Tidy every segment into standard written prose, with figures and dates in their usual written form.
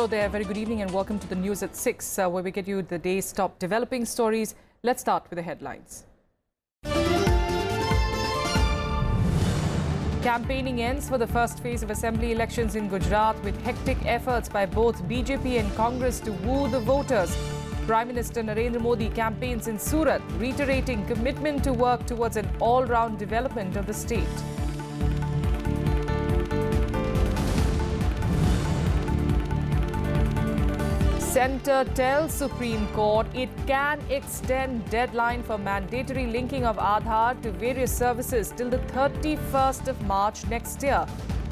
Hello there, very good evening and welcome to the news at 6, where we get you the day's top developing stories. Let's start with the headlines. Campaigning ends for the first phase of assembly elections in Gujarat with hectic efforts by both BJP and Congress to woo the voters. Prime Minister Narendra Modi campaigns in Surat, reiterating commitment to work towards an all-round development of the state. Centre tells Supreme Court it can extend deadline for mandatory linking of Aadhaar to various services till the 31st of March next year.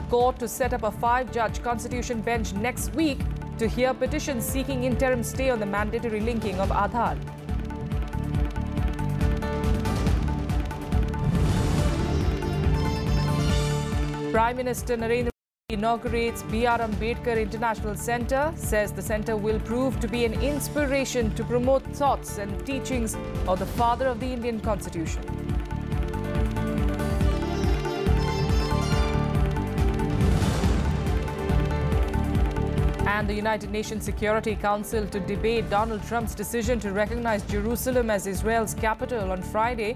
Court to set up a 5-judge constitution bench next week to hear petitions seeking interim stay on the mandatory linking of Aadhaar. Prime Minister Narendra inaugurates B.R. Ambedkar International Centre, says the centre will prove to be an inspiration to promote thoughts and teachings of the father of the Indian Constitution. And the United Nations Security Council to debate Donald Trump's decision to recognize Jerusalem as Israel's capital on Friday.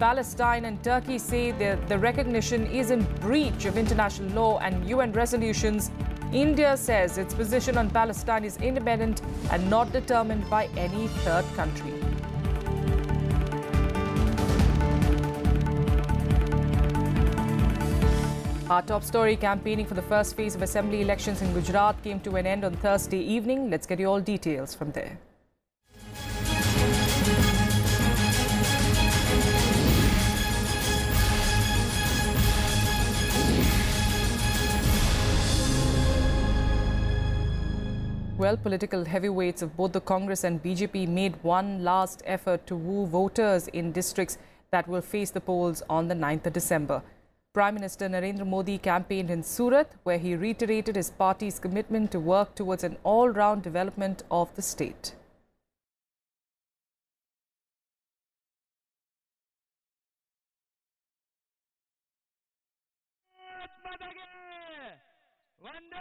Palestine and Turkey say that the recognition is in breach of international law and UN resolutions. India says its position on Palestine is independent and not determined by any third country. Our top story: campaigning for the first phase of assembly elections in Gujarat came to an end on Thursday evening. Let's get you all details from there. Well, political heavyweights of both the Congress and BJP made one last effort to woo voters in districts that will face the polls on the 9th of December. Prime Minister Narendra Modi campaigned in Surat, where he reiterated his party's commitment to work towards an all-round development of the state.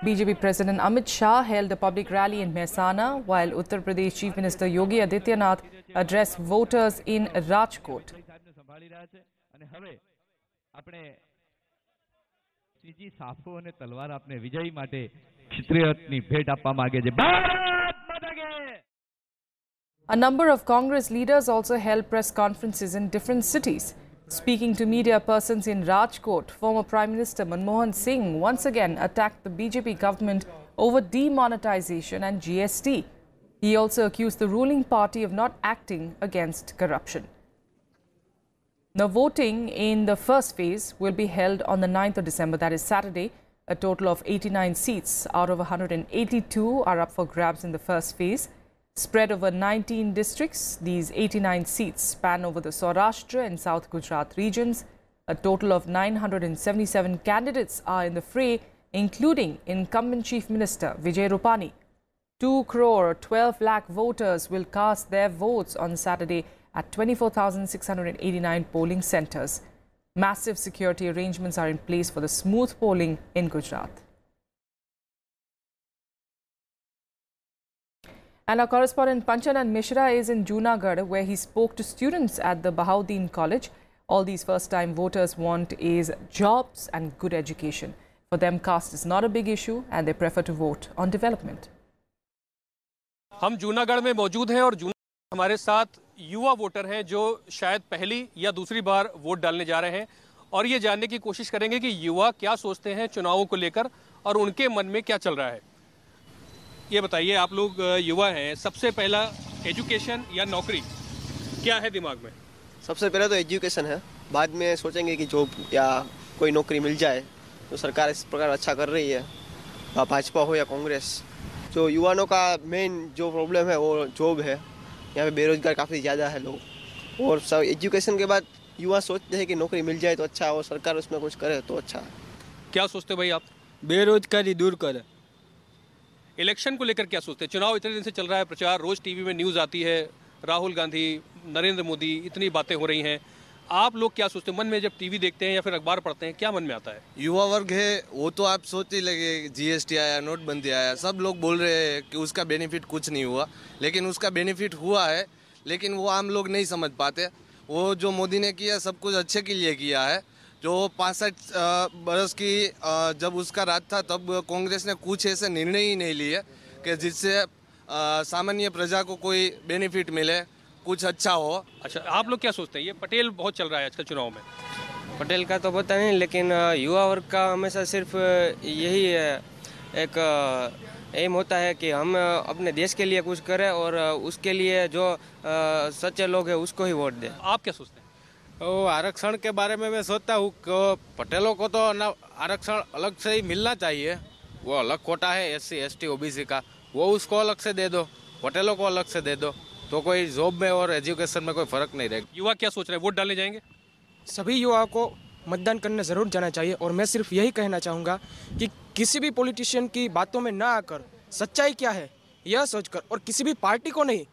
BJP President Amit Shah held a public rally in Mehsana, while Uttar Pradesh Chief Minister Yogi Adityanath addressed voters in Rajkot. A number of Congress leaders also held press conferences in different cities. Speaking to media persons in Rajkot, former Prime Minister Manmohan Singh once again attacked the BJP government over demonetization and GST. He also accused the ruling party of not acting against corruption. Now, voting in the first phase will be held on the 9th of December, that is Saturday. A total of 89 seats out of 182 are up for grabs in the first phase. Spread over 19 districts, these 89 seats span over the Saurashtra and South Gujarat regions. A total of 977 candidates are in the fray, including incumbent Chief Minister Vijay Rupani. 2 crore 12 lakh voters will cast their votes on Saturday at 24,689 polling centres. Massive security arrangements are in place for the smooth polling in Gujarat. And our correspondent Panchanan Mishra is in Junagadh, where he spoke to students at the Bahauddin College. All these first-time voters want is jobs and good education. For them, caste is not a big issue and they prefer to vote on development. हम जूनागढ़ में मौजूद हैं और हमारे साथ युवा voter हैं जो शायद पहली या दूसरी बार वोट डालने जा रहे हैं और ये जानने की कोशिश करेंगे कि युवा क्या सोचते हैं चुनावों को लेकर और उनके मन में क्या चल रहा है। ये बताइए, आप लोग युवा हैं, सबसे पहला एजुकेशन या नौकरी क्या है दिमाग में? सबसे पहले तो एजुकेशन है, बाद में सोचेंगे कि जॉब या कोई नौकरी मिल जाए। तो सरकार इस प्रकार अच्छा कर रही है, भाजपा हो या कांग्रेस। जो युवाओं का मेन जो प्रॉब्लम है वो जॉब है। यहाँ पे बेरोजगार काफ़ी ज़्यादा है लोग, और सब एजुकेशन के बाद युवा सोचते हैं कि नौकरी मिल जाए तो अच्छा है और सरकार उसमें कुछ करे तो अच्छा है। क्या सोचते भाई आप? बेरोजगारी दूर करे। इलेक्शन को लेकर क्या सोचते हैं? चुनाव इतने दिन से चल रहा है, प्रचार रोज टीवी में न्यूज़ आती है, राहुल गांधी, नरेंद्र मोदी, इतनी बातें हो रही हैं। आप लोग क्या सोचते हैं मन में, जब टीवी देखते हैं या फिर अखबार पढ़ते हैं, क्या मन में आता है? युवा वर्ग है वो तो आप सोच ही लगे, जीएसटी आया, नोटबंदी आया, सब लोग बोल रहे हैं कि उसका बेनिफिट कुछ नहीं हुआ, लेकिन उसका बेनिफिट हुआ है, लेकिन वो आम लोग नहीं समझ पाते। वो जो मोदी ने किया सब कुछ अच्छे के लिए किया है। जो 65 बरस की जब उसका राज था तब कांग्रेस ने कुछ ऐसे निर्णय ही नहीं लिए कि जिससे सामान्य प्रजा को कोई बेनिफिट मिले, कुछ अच्छा हो। अच्छा, आप लोग क्या सोचते हैं? ये पटेल बहुत चल रहा है आजकल चुनाव में। पटेल का तो पता नहीं, लेकिन युवा वर्ग का हमेशा सिर्फ यही एक एम होता है कि हम अपने देश के लिए कुछ करें और उसके लिए जो सच्चे लोग हैं उसको ही वोट दें। आप क्या सोचते हैं? आरक्षण के बारे में मैं सोचता हूँ कि पटेलों को तो ना आरक्षण अलग से ही मिलना चाहिए। वो अलग कोटा है SC ST OBC का, वो उसको अलग से दे दो, पटेलों को अलग से दे दो, तो कोई जॉब में और एजुकेशन में कोई फर्क नहीं रहेगा। युवा क्या सोच रहे हैं? वोट डालने जाएंगे? सभी युवाओं को मतदान करने ज़रूर जाना चाहिए और मैं सिर्फ यही कहना चाहूँगा कि किसी भी पॉलिटिशियन की बातों में ना आकर सच्चाई क्या है यह सोचकर, और किसी भी पार्टी को नहीं,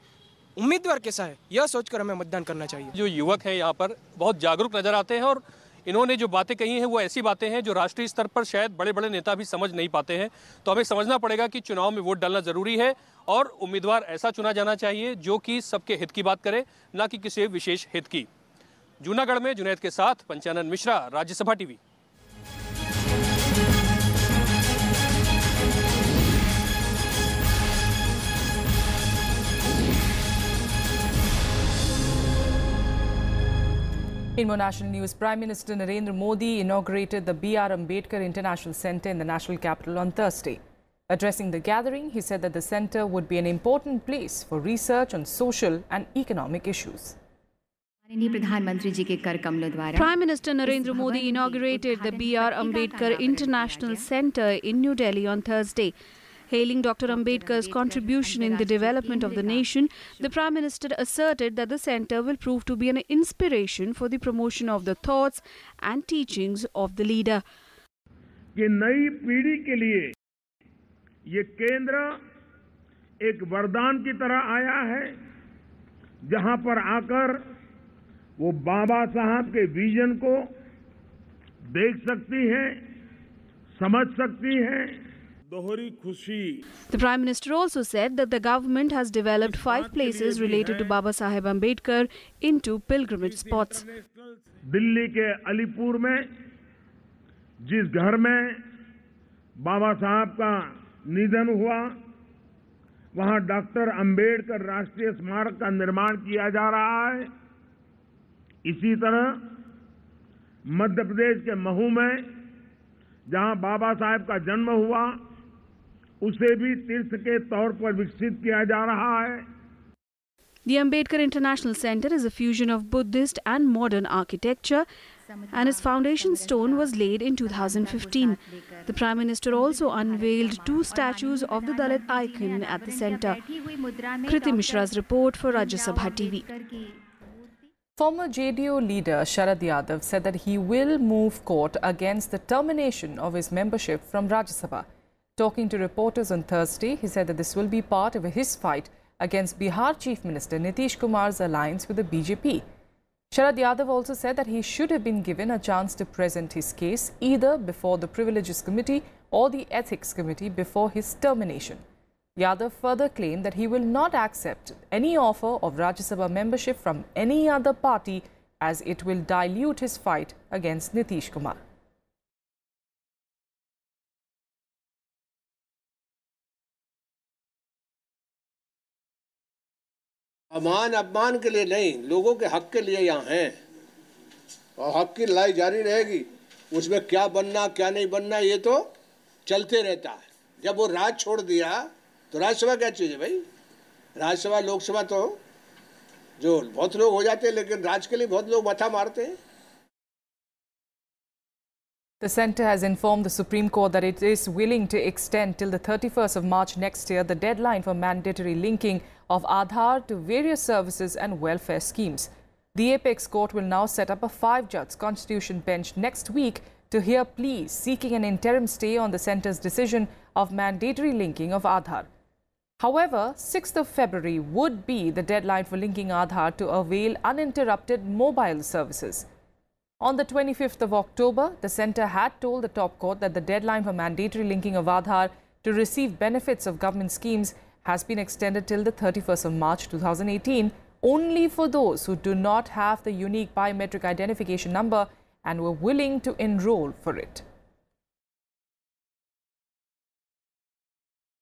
उम्मीदवार कैसा है यह सोचकर हमें मतदान करना चाहिए। जो युवक हैं यहाँ पर बहुत जागरूक नजर आते हैं और इन्होंने जो बातें कही हैं वो ऐसी बातें हैं जो राष्ट्रीय स्तर पर शायद बड़े बड़े नेता भी समझ नहीं पाते हैं। तो हमें समझना पड़ेगा कि चुनाव में वोट डालना जरूरी है और उम्मीदवार ऐसा चुना जाना चाहिए जो कि सबके हित की बात करे, ना कि किसी विशेष हित की। जूनागढ़ में जुनैद के साथ Panchanan Mishra, Rajya Sabha TV. In more national news, Prime Minister Narendra Modi inaugurated the B.R. Ambedkar International Centre in the national capital on Thursday. Addressing the gathering, he said that the centre would be an important place for research on social and economic issues. Prime Minister Narendra Modi inaugurated the B.R. Ambedkar International Centre in New Delhi on Thursday. Hailing Dr. Ambedkar's contribution in the development of the nation, the Prime Minister asserted that the centre will prove to be an inspiration for the promotion of the thoughts and teachings of the leader. कि नई पीढ़ी के लिए ये केंद्र एक वरदान की तरह आया है, जहां पर आकर वो बाबा साहब के विजन को देख सकती हैं, समझ सकती हैं। The Prime Minister also said that the government has developed 5 places related to Baba Saheb Ambedkar into pilgrimage spots. Delhi के अलीपुर में जिस घर में बाबा साहब का निधन हुआ, वहां डॉक्टर अंबेडकर राष्ट्रीय स्मारक का निर्माण किया जा रहा है। इसी तरह मध्य प्रदेश के महू में जहां बाबा साहब का जन्म हुआ, उसे भी तीर्थ के तौर पर विकसित किया जा रहा है। The Ambedkar International Centre is a fusion of Buddhist and modern architecture, and its foundation stone was laid in 2015. The Prime Minister also unveiled 2 statues of the Dalit icon at the centre. Kriti Mishra's report for Rajya Sabha TV. Former JDU leader Sharad Yadav said that he will move court against the termination of his membership from Rajya Sabha. Talking to reporters on Thursday, he said that this will be part of his fight against Bihar Chief Minister Nitish Kumar's alliance with the BJP. Sharad Yadav also said that he should have been given a chance to present his case either before the Privileges Committee or the Ethics Committee before his termination. Yadav further claimed that he will not accept any offer of Rajya Sabha membership from any other party as it will dilute his fight against Nitish Kumar. अमान अपमान के लिए नहीं, लोगों के हक के लिए यहाँ हैं और हक की लड़ाई जारी रहेगी। उसमें क्या बनना क्या नहीं बनना ये तो चलते रहता है। जब वो राज छोड़ दिया तो राज्यसभा क्या चीज़ है भाई? राज्यसभा लोकसभा तो जो बहुत लोग हो जाते हैं, लेकिन राज के लिए बहुत लोग मथा मारते हैं। The centre has informed the Supreme Court that it is willing to extend till the 31st of March next year the deadline for mandatory linking of Aadhaar to various services and welfare schemes. The apex court will now set up a 5-judge constitution bench next week to hear pleas seeking an interim stay on the centre's decision of mandatory linking of Aadhaar. However, 6th of February would be the deadline for linking Aadhaar to avail uninterrupted mobile services. On the 25th of October, the centre had told the top court that the deadline for mandatory linking of Aadhaar to receive benefits of government schemes has been extended till the 31st of March 2018 only for those who do not have the unique biometric identification number and were willing to enroll for it.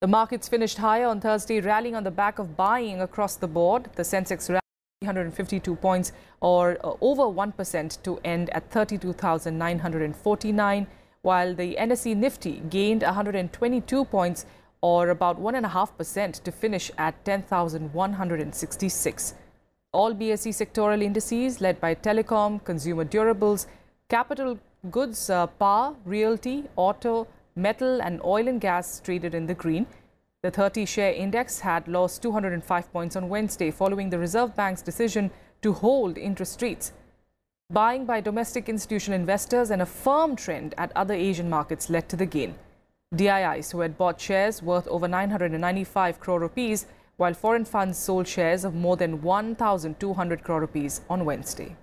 The markets finished higher on Thursday, rallying on the back of buying across the board. The Sensex rallied 352 points or over 1% to end at 32,949, while the NSE Nifty gained 122 points or about 1.5% to finish at 10,166. All BSE sectoral indices led by telecom, consumer durables, capital goods, power, realty, auto, metal and oil and gas traded in the green. The 30-share index had lost 205 points on Wednesday following the Reserve Bank's decision to hold interest rates. Buying by domestic institutional investors and a firm trend at other Asian markets led to the gain. DIIs who had bought shares worth over 995 crore rupees, while foreign funds sold shares of more than 1,200 crore rupees on Wednesday.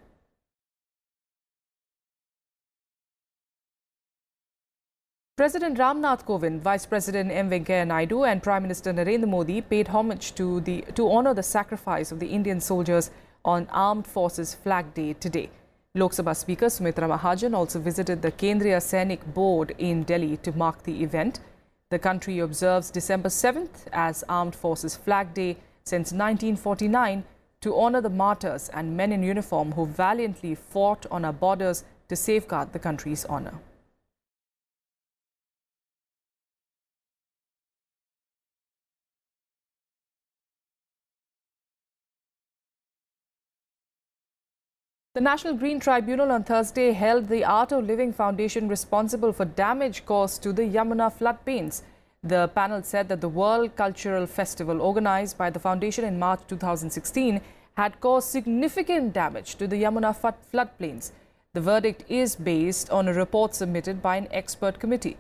President Ram Nath Kovind, Vice President M. Venkaiah Naidu and Prime Minister Narendra Modi paid homage to honour the sacrifice of the Indian soldiers on Armed Forces Flag Day today. Lok Sabha Speaker Sumitra Mahajan also visited the Kendriya Sainik Board in Delhi to mark the event. The country observes December 7th as Armed Forces Flag Day since 1949 to honour the martyrs and men in uniform who valiantly fought on our borders to safeguard the country's honour. The National Green Tribunal on Thursday held the Art of Living Foundation responsible for damage caused to the Yamuna floodplains. The panel said that the World Cultural Festival organized by the foundation in March 2016 had caused significant damage to the Yamuna floodplains. The verdict is based on a report submitted by an expert committee.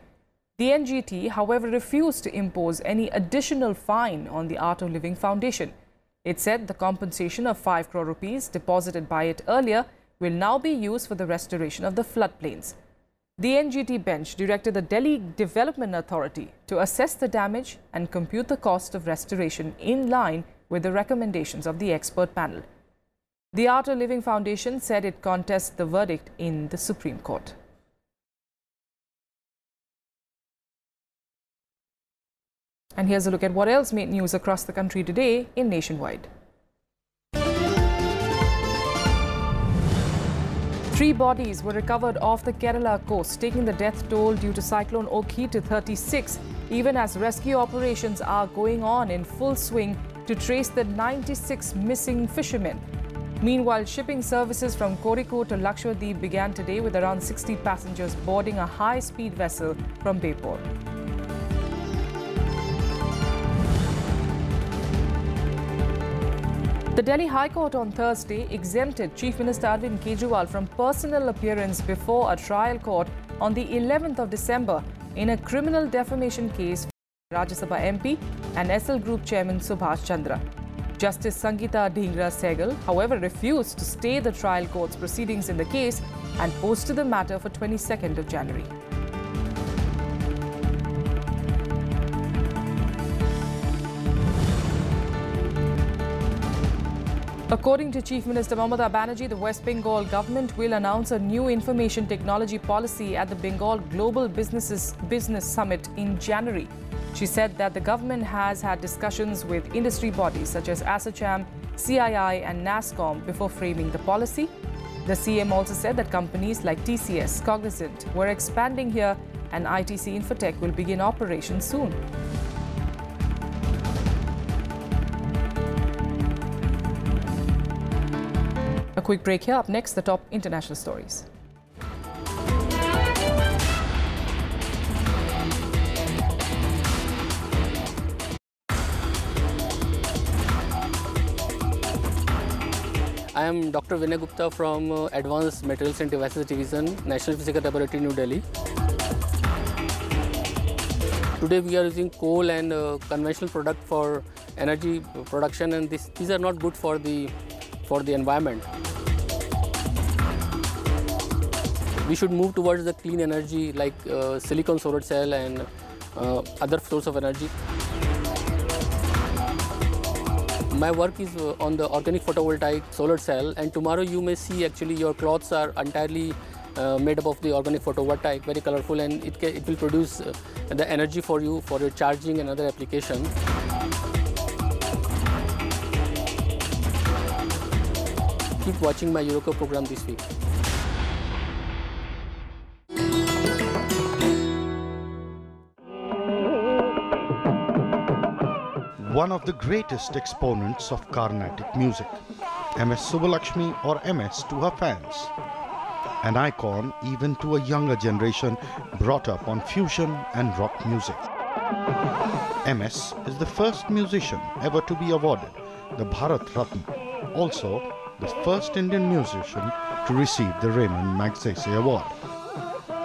The NGT, however, refused to impose any additional fine on the Art of Living Foundation. It said the compensation of 5 crore rupees deposited by it earlier will now be used for the restoration of the floodplains. The NGT bench directed the Delhi Development Authority to assess the damage and compute the cost of restoration in line with the recommendations of the expert panel. The Art of Living Foundation said it contests the verdict in the Supreme Court. And here's a look at what else made news across the country today in Nationwide. 3 bodies were recovered off the Kerala coast, taking the death toll due to Cyclone Okhi to 36, even as rescue operations are going on in full swing to trace the 96 missing fishermen. Meanwhile, shipping services from Kozhikode to Lakshadweep began today with around 60 passengers boarding a high-speed vessel from Bepur. The Delhi High Court on Thursday exempted Chief Minister Arvind Kejriwal from personal appearance before a trial court on the 11th of December in a criminal defamation case for Rajya Sabha MP and SL Group Chairman Subhash Chandra. Justice Sangeeta Dhingra Sehgal, however, refused to stay the trial court's proceedings in the case and posted the matter for 22nd of January. According to Chief Minister Mamata Banerjee, the West Bengal government will announce a new information technology policy at the Bengal Global Business Summit in January. She said that the government has had discussions with industry bodies such as ASSOCHAM, CII and NASSCOM before framing the policy. The CM also said that companies like TCS, Cognizant were expanding here and ITC Infotech will begin operations soon. A quick break here. Up next, the top international stories. I am Dr. Vinay Gupta from Advanced Materials and Devices Division, National Physical Laboratory, New Delhi. Today we are using coal and conventional product for energy production, and these are not good for the environment. We should move towards the clean energy like silicon solar cell and other source of energy. My work is on the organic photovoltaic solar cell, and tomorrow you may see actually your clothes are entirely made up of the organic photovoltaic, very colorful, and it will produce the energy for you for your charging and other applications. Keep watching my Eureka program this week. One of the greatest exponents of Carnatic music, MS Subbalakshmi or MS to her fans. An icon even to a younger generation brought up on fusion and rock music. MS is the first musician ever to be awarded the Bharat Ratna, also the first Indian musician to receive the Raymond Magsaysay Award.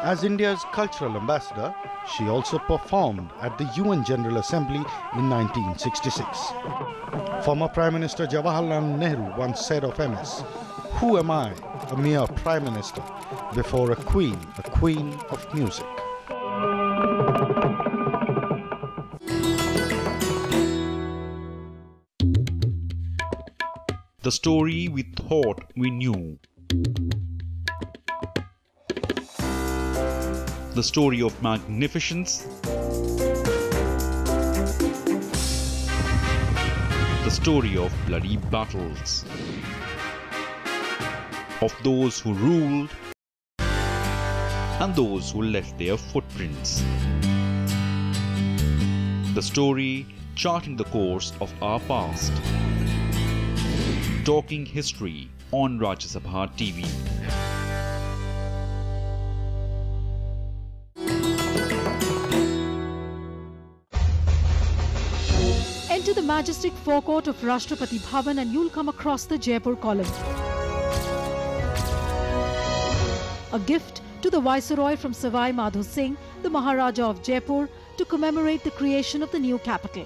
As India's cultural ambassador, she also performed at the UN General Assembly in 1966. Former Prime Minister Jawaharlal Nehru once said of MS, "Who am I, a mere Prime Minister, before a queen of music." The story we thought we knew. The story of magnificence. The story of bloody battles. Of those who ruled and those who left their footprints. The story charting the course of our past. Talking history on Rajya Sabha TV. Enter the majestic forecourt of Rashtrapati Bhavan and you'll come across the Jaipur column. A gift to the Viceroy from Savai Madho Singh, the Maharaja of Jaipur, to commemorate the creation of the new capital.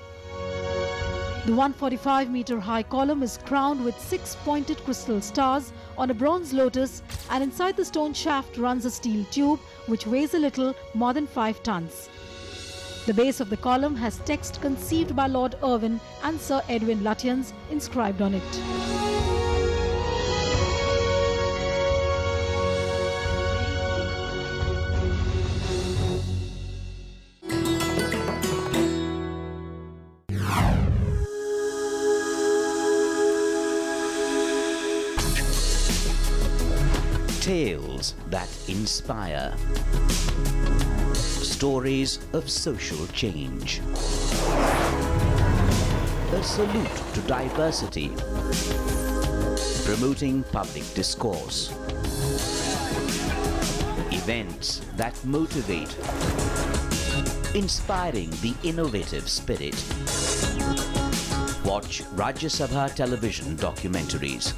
The 145-meter-high column is crowned with 6 pointed crystal stars on a bronze lotus, and inside the stone shaft runs a steel tube which weighs a little more than 5 tons. The base of the column has text conceived by Lord Irwin and Sir Edwin Lutyens inscribed on it. Tales that inspire. Stories of social change. A salute to diversity. Promoting public discourse. Events that motivate. Inspiring the innovative spirit. Watch Rajya Sabha television documentaries.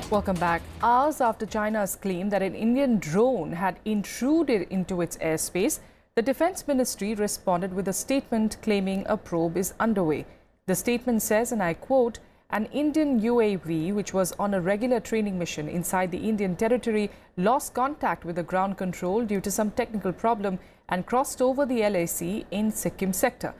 Welcome back. Hours after China's claim that an Indian drone had intruded into its airspace, the Defence Ministry responded with a statement claiming a probe is underway. The statement says, and I quote, "An Indian UAV which was on a regular training mission inside the Indian territory lost contact with the ground control due to some technical problem and crossed over the LAC in Sikkim sector."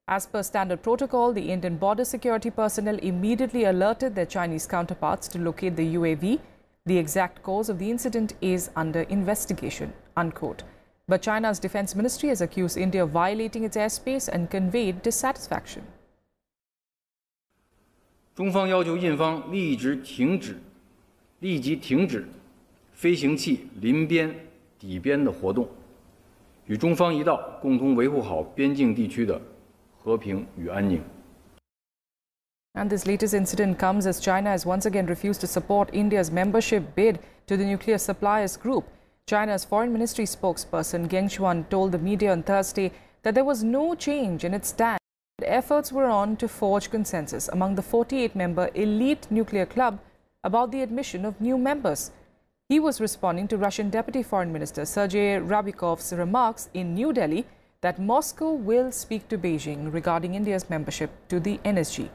As per standard protocol, the Indian border security personnel immediately alerted their Chinese counterparts to locate the UAV. The exact cause of the incident is under investigation, unquote. But China's Defence Ministry has accused India of violating its airspace and conveyed dissatisfaction. 中方要求印方立即停止飞行器临边抵边的活动，与中方一道共同维护好边境地区的和平与安宁。 And this latest incident comes as China has once again refused to support India's membership bid to the nuclear suppliers group. China's Foreign Ministry spokesperson Geng Shuan told the media on Thursday that there was no change in its stand. Efforts were on to forge consensus among the 48-member elite nuclear club about the admission of new members. He was responding to Russian Deputy Foreign Minister Sergei Ryabkov's remarks in New Delhi that Moscow will speak to Beijing regarding India's membership to the NSG.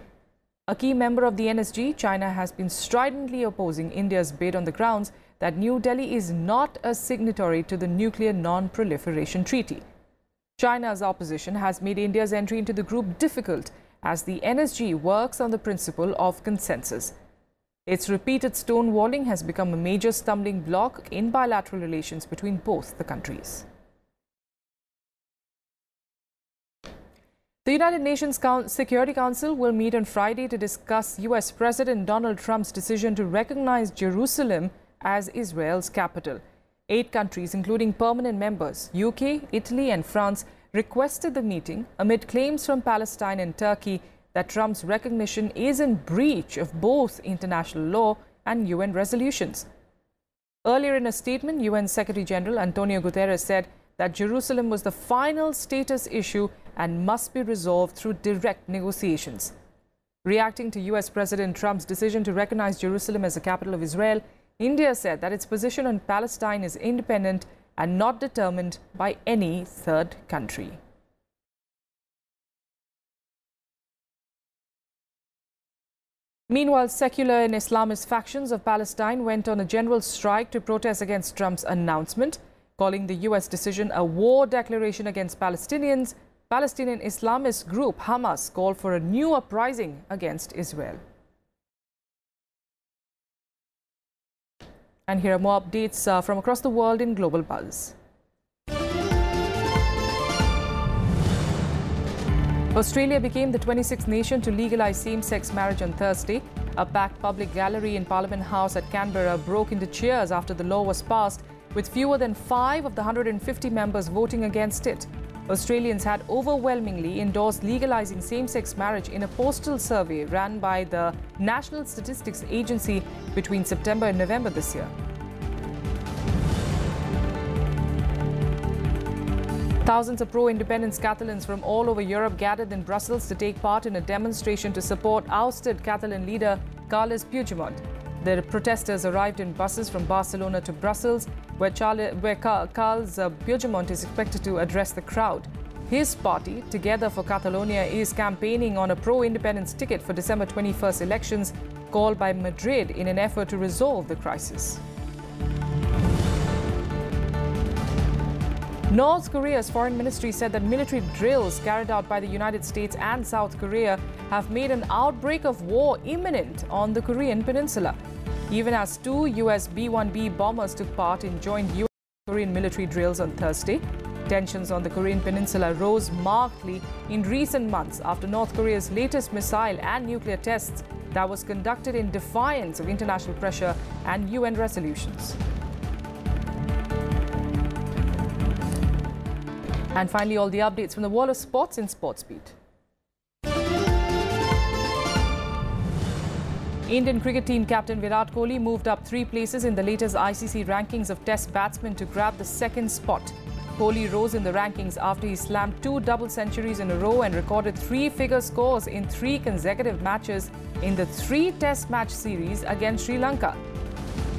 A key member of the NSG, China has been stridently opposing India's bid on the grounds that New Delhi is not a signatory to the Nuclear Non-Proliferation Treaty. China's opposition has made India's entry into the group difficult as the NSG works on the principle of consensus. Its repeated stonewalling has become a major stumbling block in bilateral relations between both the countries. The United Nations Security Council will meet on Friday to discuss US President Donald Trump's decision to recognize Jerusalem as Israel's capital. 8 countries, including permanent members, UK, Italy and France, requested the meeting amid claims from Palestine and Turkey that Trump's recognition is in breach of both international law and UN resolutions. Earlier in a statement, UN Secretary General Antonio Guterres said that Jerusalem was the final status issue and must be resolved through direct negotiations. Reacting to US President Trump's decision to recognize Jerusalem as the capital of Israel, India said that its position on Palestine is independent and not determined by any third country. Meanwhile, secular and Islamist factions of Palestine went on a general strike to protest against Trump's announcement, calling the US decision a war declaration against Palestinians. Palestinian Islamist group Hamas called for a new uprising against Israel. And here are more updates from across the world in Global Buzz. Australia became the 26th nation to legalize same-sex marriage on Thursday. A packed public gallery in Parliament House at Canberra broke into cheers after the law was passed, with fewer than 5 of the 150 members voting against it. Australians had overwhelmingly endorsed legalizing same-sex marriage in a postal survey ran by the National Statistics Agency between September and November this year. Thousands of pro-independence Catalans from all over Europe gathered in Brussels to take part in a demonstration to support ousted Catalan leader Carles Puigdemont. The protesters arrived in buses from Barcelona to Brussels, where Carles Puigdemont is expected to address the crowd. His party, Together for Catalonia, is campaigning on a pro-independence ticket for December 21st elections called by Madrid in an effort to resolve the crisis. North Korea's foreign ministry said that military drills carried out by the United States and South Korea have made an outbreak of war imminent on the Korean peninsula, even as 2 US B-1B bombers took part in joint US-Korean military drills on Thursday. Tensions on the Korean peninsula rose markedly in recent months after North Korea's latest missile and nuclear tests that was conducted in defiance of international pressure and UN resolutions. And finally, all the updates from the world of sports in SportsBeat. Indian cricket team captain Virat Kohli moved up 3 places in the latest ICC rankings of Test batsmen to grab the 2nd spot. Kohli rose in the rankings after he slammed 2 double centuries in a row and recorded 3-figure scores in 3 consecutive matches in the 3 Test match series against Sri Lanka.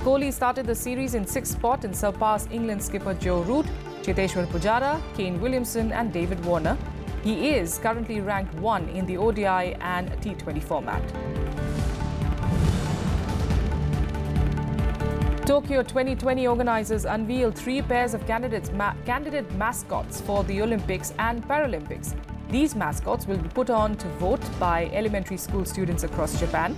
Kohli started the series in 6th spot and surpassed England skipper Joe Root, Cheteshwar Pujara, Kane Williamson and David Warner. He is currently ranked 1 in the ODI and T20 format. Tokyo 2020 organizers unveiled 3 pairs of candidate mascots for the Olympics and Paralympics. These mascots will be put on to vote by elementary school students across Japan.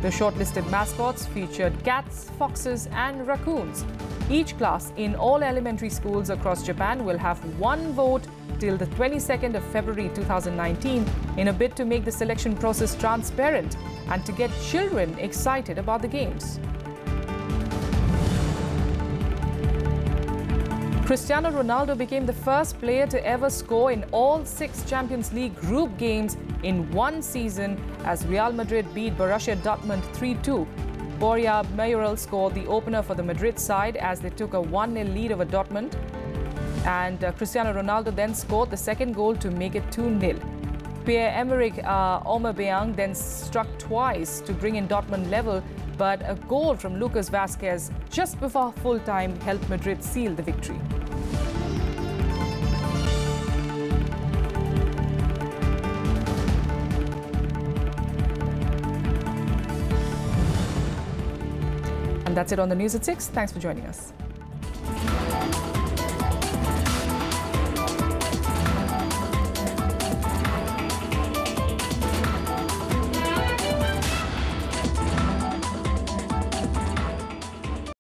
The shortlisted mascots featured cats, foxes and raccoons. Each class in all elementary schools across Japan will have 1 vote till the 22nd of February 2019 in a bid to make the selection process transparent and to get children excited about the games. Cristiano Ronaldo became the first player to ever score in all 6 Champions League group games in one season as Real Madrid beat Borussia Dortmund 3-2. Borja Mayoral scored the opener for the Madrid side as they took a 1-0 lead over Dortmund. And Cristiano Ronaldo then scored the second goal to make it 2-0. Pierre-Emerick Aubameyang then struck twice to bring in Dortmund level, but a goal from Lucas Vazquez just before full-time helped Madrid seal the victory. And that's it on the news at 6. Thanks for joining us.